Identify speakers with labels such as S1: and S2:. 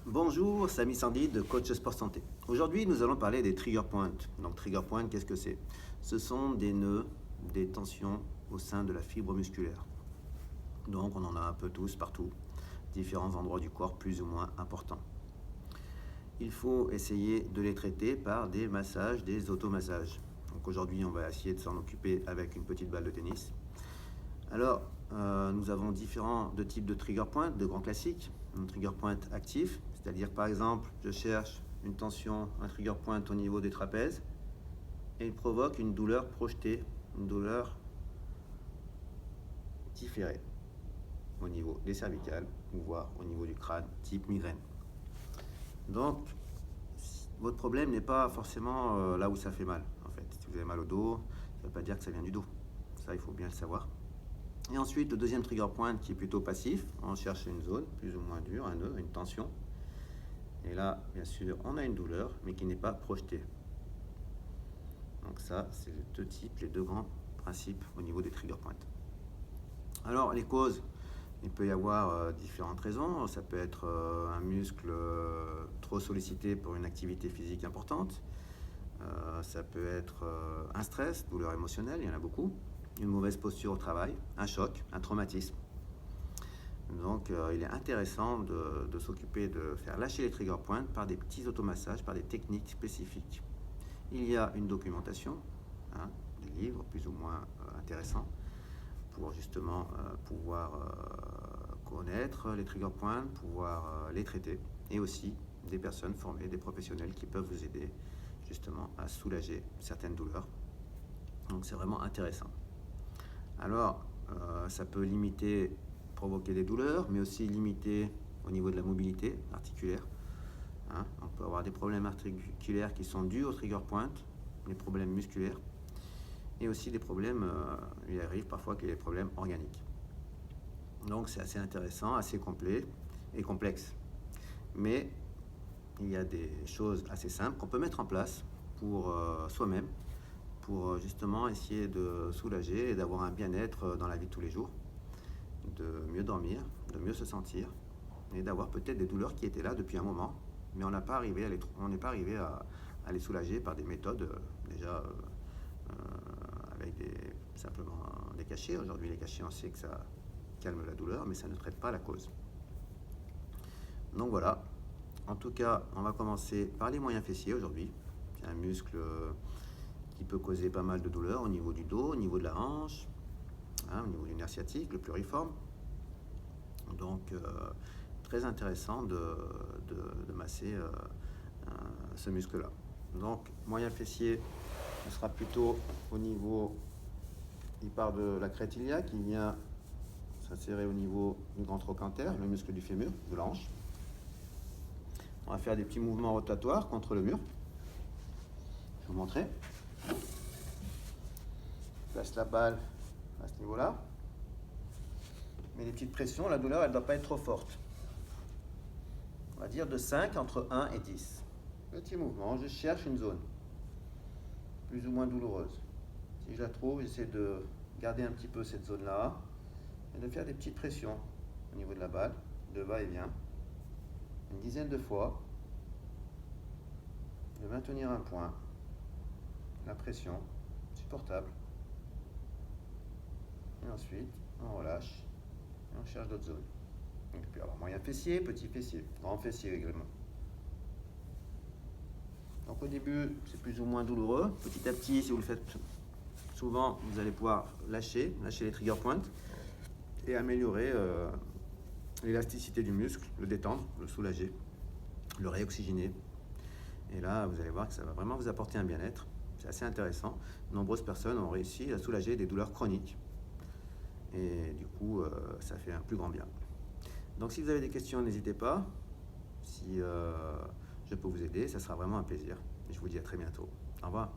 S1: Bonjour, Samy Sandy de Coach Sport Santé. Aujourd'hui, nous allons parler des trigger points. Donc, trigger points, qu'est-ce que c'est? Ce sont des nœuds, des tensions au sein de la fibre musculaire. Donc, on en a un peu tous partout, différents endroits du corps plus ou moins importants. Il faut essayer de les traiter par des massages, des automassages. Donc, aujourd'hui, on va essayer de s'en occuper avec une petite balle de tennis. Alors, nous avons différents types de trigger points, de grands classiques. Un trigger point actif, c'est-à-dire par exemple, je cherche une tension, un trigger point au niveau des trapèzes, et il provoque une douleur projetée, une douleur différée au niveau des cervicales, voire au niveau du crâne, type migraine. Donc, votre problème n'est pas forcément là où ça fait mal, en fait. Si vous avez mal au dos, ça ne veut pas dire que ça vient du dos. Ça, il faut bien le savoir. Et ensuite, le deuxième trigger point qui est plutôt passif, on cherche une zone plus ou moins dure, un nœud, une tension. Et là, bien sûr, on a une douleur, mais qui n'est pas projetée. Donc ça, c'est les deux types, les deux grands principes au niveau des trigger points. Alors, les causes, il peut y avoir différentes raisons. Ça peut être un muscle trop sollicité pour une activité physique importante. Ça peut être un stress, douleur émotionnelle, il y en a beaucoup. Une mauvaise posture au travail, un choc, un traumatisme. Donc il est intéressant de s'occuper de faire lâcher les trigger points par des petits automassages, par des techniques spécifiques. Il y a une documentation, des livres plus ou moins intéressants pour justement pouvoir connaître les trigger points, pouvoir les traiter, et aussi des personnes formées, des professionnels qui peuvent vous aider justement à soulager certaines douleurs. Donc c'est vraiment intéressant. Alors, ça peut provoquer des douleurs, mais aussi limiter au niveau de la mobilité articulaire. On peut avoir des problèmes articulaires qui sont dus au trigger point, des problèmes musculaires, et aussi des problèmes, il arrive parfois qu'il y ait des problèmes organiques. Donc c'est assez intéressant, assez complet et complexe. Mais il y a des choses assez simples qu'on peut mettre en place pour soi-même, pour justement essayer de soulager et d'avoir un bien-être dans la vie de tous les jours, de mieux dormir, de mieux se sentir, et d'avoir peut-être des douleurs qui étaient là depuis un moment, mais on n'est pas arrivé à les soulager par des méthodes déjà avec simplement des cachets. Aujourd'hui, les cachets, on sait que ça calme la douleur, mais ça ne traite pas la cause. Donc voilà, en tout cas, on va commencer par les moyens fessiers aujourd'hui. C'est un muscle qui peut causer pas mal de douleurs au niveau du dos, au niveau de la hanche, au niveau du nerf sciatique, le pluriforme. Donc, très intéressant de masser ce muscle-là. Donc, moyen fessier, ce sera plutôt au niveau, il part de la crête iliaque, il vient s'insérer au niveau du grand trochanter, le muscle du fémur, de la hanche. On va faire des petits mouvements rotatoires contre le mur. Je vais vous montrer. Je place la balle à ce niveau-là. Mais les petites pressions, la douleur, elle ne doit pas être trop forte. On va dire de 5, entre 1 et 10. Petit mouvement, je cherche une zone plus ou moins douloureuse. Si je la trouve, j'essaie de garder un petit peu cette zone-là et de faire des petites pressions au niveau de la balle, de va-et-vient, une dizaine de fois, de maintenir un point, la pression supportable, et ensuite on relâche et on cherche d'autres zones. Donc, il peut y avoir moyen fessier, petit fessier, grand fessier également. Donc au début, c'est plus ou moins douloureux. Petit à petit, si vous le faites souvent, vous allez pouvoir lâcher les trigger points et améliorer l'élasticité du muscle, le détendre, le soulager, le réoxygéner. Et là, vous allez voir que ça va vraiment vous apporter un bien-être. C'est assez intéressant. De nombreuses personnes ont réussi à soulager des douleurs chroniques. Et du coup, ça fait un plus grand bien. Donc si vous avez des questions, n'hésitez pas. Si je peux vous aider, ça sera vraiment un plaisir. Et je vous dis à très bientôt. Au revoir.